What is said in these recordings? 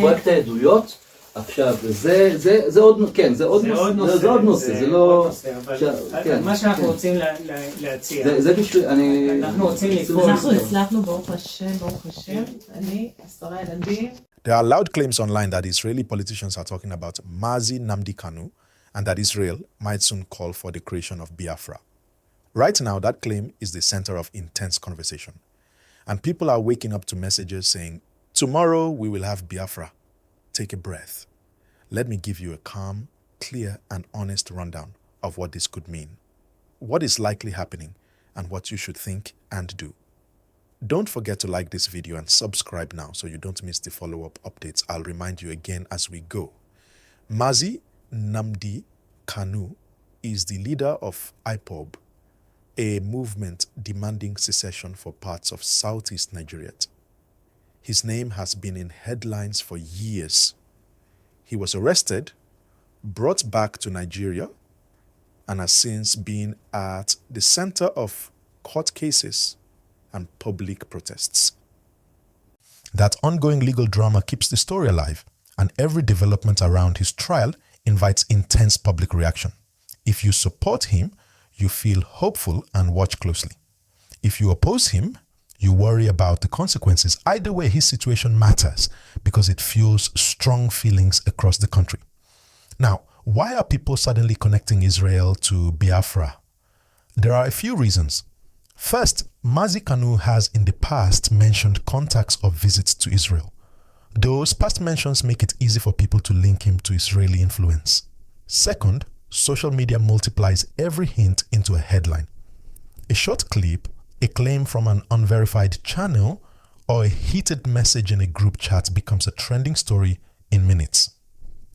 פרויקט העדויות, עכשיו, זה עוד נושא, זה לא... מה שאנחנו רוצים להציע. זה בשביל, אנחנו רוצים לפעול. אנחנו הצלחנו, ברוך השם, אני, 10 ילדים. There are loud claims online that Israeli politicians are talking about Nnamdi Kanu and that Israel might soon call for the creation of Biafra. Right now, that claim is the center of intense conversation. And people are waking up to messages saying, tomorrow we will have Biafra. Take a breath. Let me give you a calm, clear, and honest rundown of what this could mean, what is likely happening, and what you should think and do. Don't forget to like this video and subscribe now so you don't miss the follow-up updates. I'll remind you again as we go. Nnamdi Kanu is the leader of IPOB, a movement demanding secession for parts of southeast Nigeria. His name has been in headlines for years. He was arrested, brought back to Nigeria, and has since been at the center of court cases and public protests. That ongoing legal drama keeps the story alive, and every development around his trial invites intense public reaction. If you support him, you feel hopeful and watch closely. If you oppose him, you worry about the consequences. Either way, his situation matters because it fuels strong feelings across the country. Now, why are people suddenly connecting Israel to Biafra? There are a few reasons. First, Nnamdi Kanu has in the past mentioned contacts or visits to Israel. Those past mentions make it easy for people to link him to Israeli influence. Second, social media multiplies every hint into a headline. A short clip, a claim from an unverified channel, or a heated message in a group chat becomes a trending story in minutes.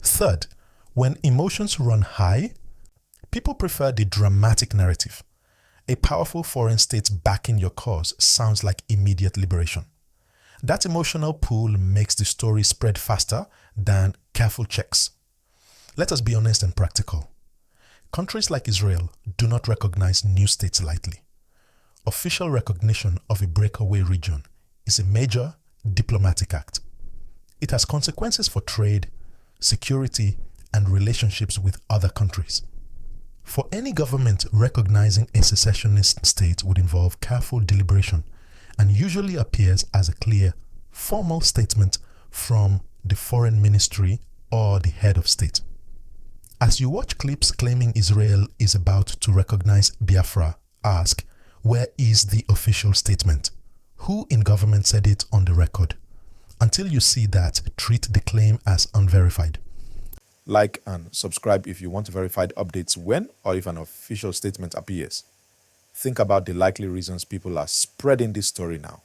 Third, when emotions run high, people prefer the dramatic narrative. A powerful foreign state backing your cause sounds like immediate liberation. That emotional pull makes the story spread faster than careful checks. Let us be honest and practical. Countries like Israel do not recognize new states lightly. Official recognition of a breakaway region is a major diplomatic act. It has consequences for trade, security, and relationships with other countries. For any government, recognizing a secessionist state would involve careful deliberation and usually appears as a clear, formal statement from the foreign ministry or the head of state. As you watch clips claiming Israel is about to recognize Biafra, ask, where is the official statement? Who in government said it on the record? Until you see that, treat the claim as unverified. Like and subscribe if you want verified updates when or if an official statement appears. Think about the likely reasons people are spreading this story now.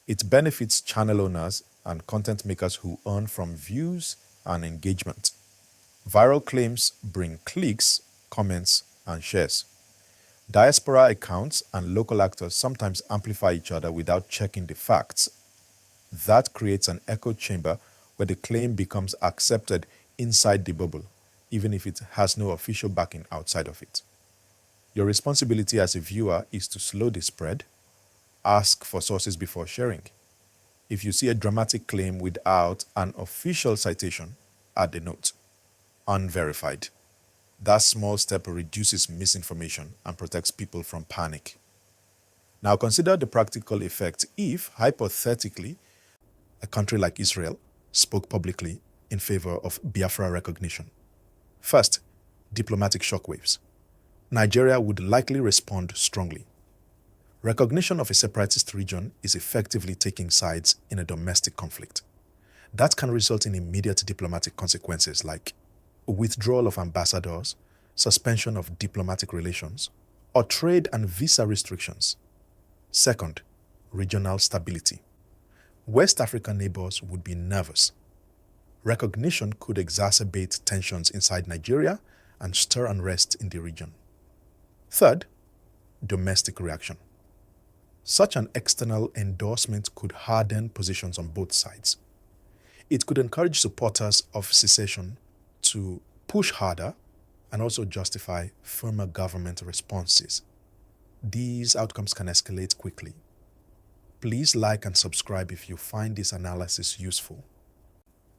It benefits channel owners and content makers who earn from views and engagement. Viral claims bring clicks, comments, and shares. Diaspora accounts and local actors sometimes amplify each other without checking the facts. That creates an echo chamber where the claim becomes accepted inside the bubble, even if it has no official backing outside of it. Your responsibility as a viewer is to slow the spread, ask for sources before sharing. If you see a dramatic claim without an official citation, add a note. Unverified. That small step reduces misinformation and protects people from panic. Now consider the practical effect if, hypothetically, a country like Israel spoke publicly in favor of Biafra recognition. First, diplomatic shockwaves. Nigeria would likely respond strongly. Recognition of a separatist region is effectively taking sides in a domestic conflict. That can result in immediate diplomatic consequences like withdrawal of ambassadors, suspension of diplomatic relations, or trade and visa restrictions. Second, regional stability. West African neighbors would be nervous. Recognition could exacerbate tensions inside Nigeria and stir unrest in the region. Third, domestic reaction. Such an external endorsement could harden positions on both sides. It could encourage supporters of secession to push harder and also justify firmer government responses. These outcomes can escalate quickly. Please like and subscribe if you find this analysis useful.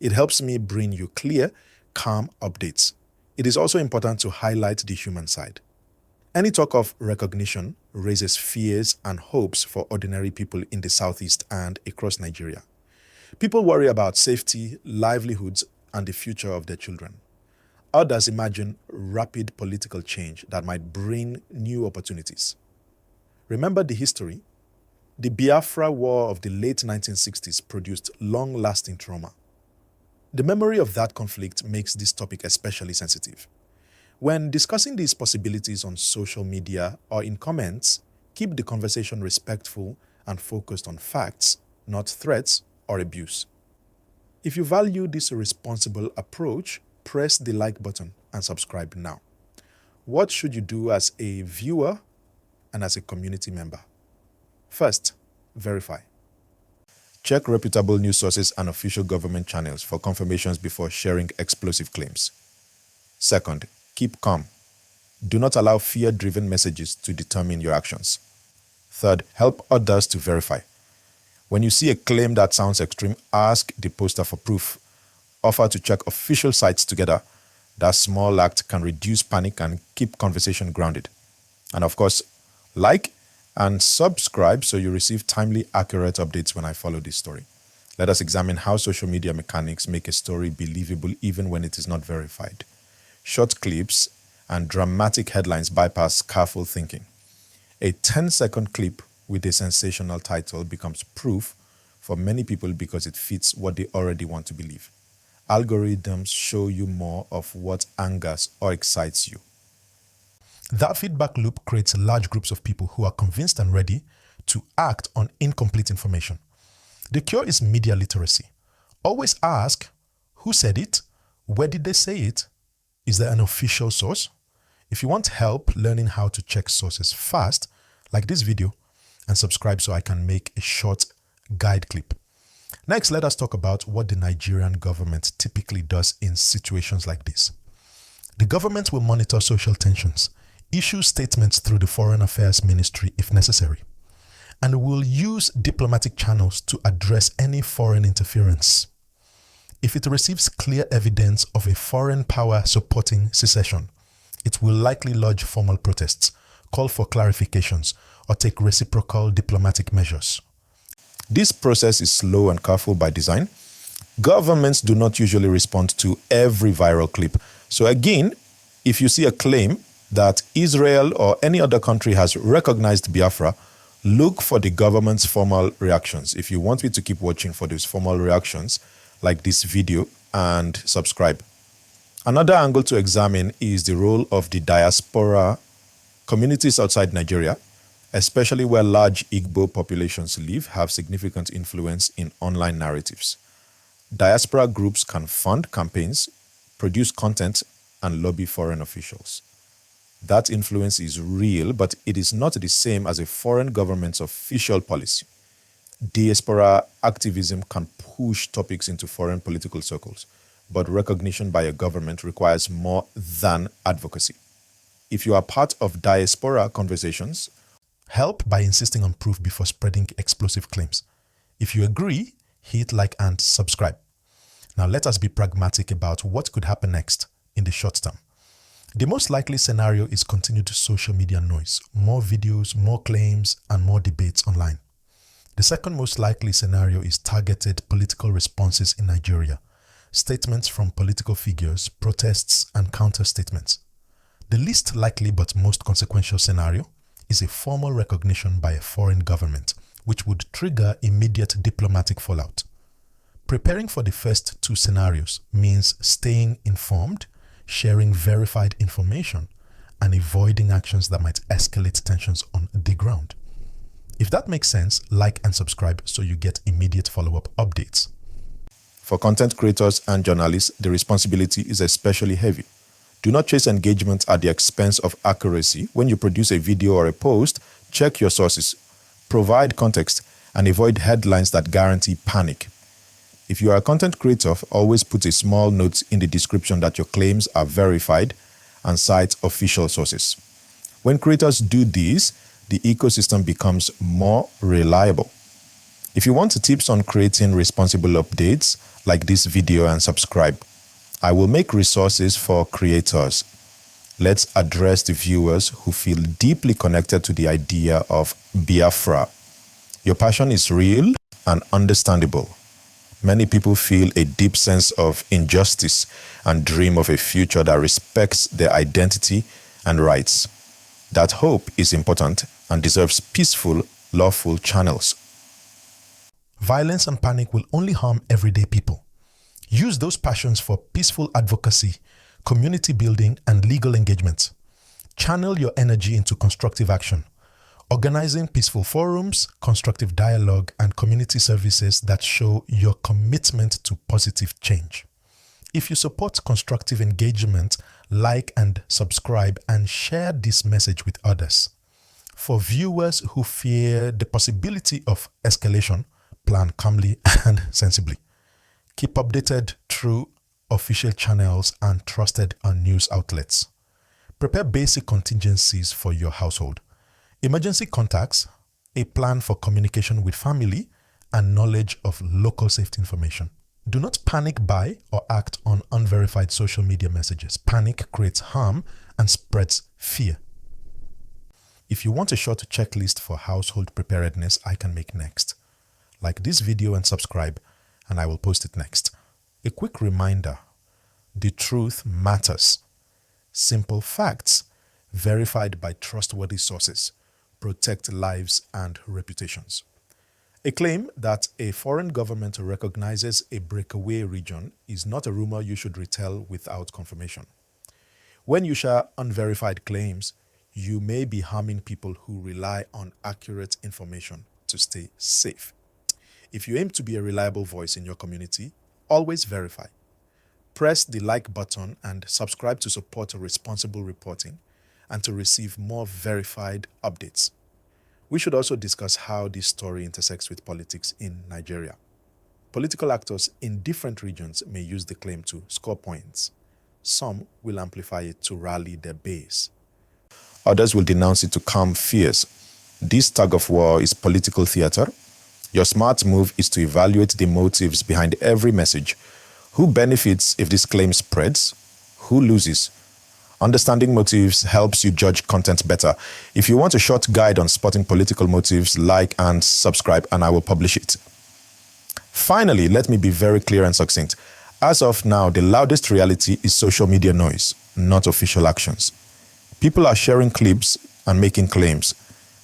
It helps me bring you clear, calm updates. It is also important to highlight the human side. Any talk of recognition raises fears and hopes for ordinary people in the Southeast and across Nigeria. People worry about safety, livelihoods, and the future of their children. Others imagine rapid political change that might bring new opportunities. Remember the history? The Biafra War of the late 1960s produced long-lasting trauma. The memory of that conflict makes this topic especially sensitive. When discussing these possibilities on social media or in comments, keep the conversation respectful and focused on facts, not threats or abuse. If you value this responsible approach, press the like button and subscribe now. What should you do as a viewer and as a community member? First, verify. Check reputable news sources and official government channels for confirmations before sharing explosive claims. Second, keep calm. Do not allow fear-driven messages to determine your actions. Third, help others to verify. When you see a claim that sounds extreme, ask the poster for proof. Offer to check official sites together. That small act can reduce panic and keep conversation grounded. And of course, like and subscribe so you receive timely, accurate updates when I follow this story. Let us examine how social media mechanics make a story believable even when it is not verified. Short clips and dramatic headlines bypass careful thinking. A 10-second clip with a sensational title becomes proof for many people because it fits what they already want to believe. Algorithms show you more of what angers or excites you. That feedback loop creates large groups of people who are convinced and ready to act on incomplete information. The cure is media literacy. Always ask, who said it? Where did they say it? Is there an official source? If you want help learning how to check sources fast, like this video and subscribe so I can make a short guide clip. Next, let us talk about what the Nigerian government typically does in situations like this. The government will monitor social tensions, issue statements through the Foreign Affairs Ministry if necessary, and will use diplomatic channels to address any foreign interference. If it receives clear evidence of a foreign power supporting secession, it will likely lodge formal protests, call for clarifications, or take reciprocal diplomatic measures. This process is slow and careful by design. Governments do not usually respond to every viral clip. So again, if you see a claim that Israel or any other country has recognized Biafra, look for the government's formal reactions. If you want me to keep watching for those formal reactions, like this video, and subscribe. Another angle to examine is the role of the diaspora communities outside Nigeria, especially where large Igbo populations live, have significant influence in online narratives. Diaspora groups can fund campaigns, produce content, and lobby foreign officials. That influence is real, but it is not the same as a foreign government's official policy. Diaspora activism can push topics into foreign political circles, but recognition by a government requires more than advocacy. If you are part of diaspora conversations, help by insisting on proof before spreading explosive claims. If you agree, hit like and subscribe. Now let us be pragmatic about what could happen next in the short term. The most likely scenario is continued social media noise, more videos, more claims, and more debates online. The second most likely scenario is targeted political responses in Nigeria, statements from political figures, protests, and counter-statements. The least likely but most consequential scenario is a formal recognition by a foreign government, which would trigger immediate diplomatic fallout. Preparing for the first two scenarios means staying informed, sharing verified information, and avoiding actions that might escalate tensions on the ground. If that makes sense, like and subscribe so you get immediate follow-up updates. For content creators and journalists, the responsibility is especially heavy. Do not chase engagement at the expense of accuracy. When you produce a video or a post, check your sources, provide context, and avoid headlines that guarantee panic. If you are a content creator, always put a small note in the description that your claims are verified and cite official sources. When creators do this, the ecosystem becomes more reliable. If you want tips on creating responsible updates, like this video and subscribe. I will make resources for creators. Let's address the viewers who feel deeply connected to the idea of Biafra. Your passion is real and understandable. Many people feel a deep sense of injustice and dream of a future that respects their identity and rights. That hope is important and deserves peaceful, lawful channels. Violence and panic will only harm everyday people. Use those passions for peaceful advocacy, community building, and legal engagement. Channel your energy into constructive action, organizing peaceful forums, constructive dialogue, and community services that show your commitment to positive change. If you support constructive engagement, like and subscribe and share this message with others. For viewers who fear the possibility of escalation, plan calmly and sensibly. Keep updated through official channels and trusted news outlets. Prepare basic contingencies for your household. Emergency contacts, a plan for communication with family, and knowledge of local safety information. Do not panic buy or act on unverified social media messages. Panic creates harm and spreads fear. If you want a short checklist for household preparedness, I can make next. Like this video and subscribe, and I will post it next. A quick reminder, the truth matters. Simple facts, verified by trustworthy sources, protect lives and reputations. A claim that a foreign government recognizes a breakaway region is not a rumor you should retell without confirmation. When you share unverified claims, you may be harming people who rely on accurate information to stay safe. If you aim to be a reliable voice in your community, always verify. Press the like button and subscribe to support responsible reporting and to receive more verified updates. We should also discuss how this story intersects with politics in Nigeria. Political actors in different regions may use the claim to score points. Some will amplify it to rally their base. Others will denounce it to calm fears. This tug of war is political theater. Your smart move is to evaluate the motives behind every message. Who benefits if this claim spreads? Who loses? Understanding motives helps you judge content better. If you want a short guide on spotting political motives, like and subscribe, and I will publish it. Finally, let me be very clear and succinct. As of now, the loudest reality is social media noise, not official actions. People are sharing clips and making claims,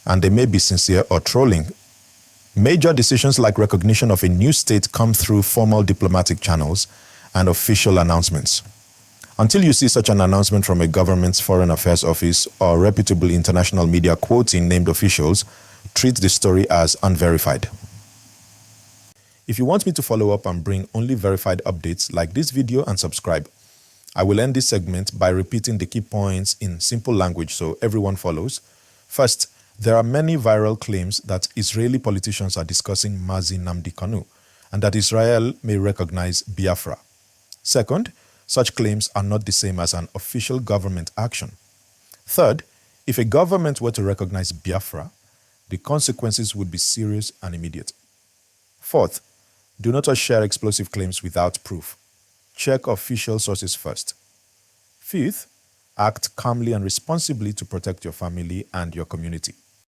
and they may be sincere or trolling. Major decisions like recognition of a new state come through formal diplomatic channels and official announcements. Until you see such an announcement from a government's foreign affairs office or reputable international media quoting named officials, treat the story as unverified. If you want me to follow up and bring only verified updates, like this video and subscribe. I will end this segment by repeating the key points in simple language so everyone follows. First, there are many viral claims that Israeli politicians are discussing Mazi Nnamdi Kanu and that Israel may recognize Biafra. Second, such claims are not the same as an official government action. Third, if a government were to recognize Biafra, the consequences would be serious and immediate. Fourth, do not share explosive claims without proof. Check official sources first. Fifth, act calmly and responsibly to protect your family and your community.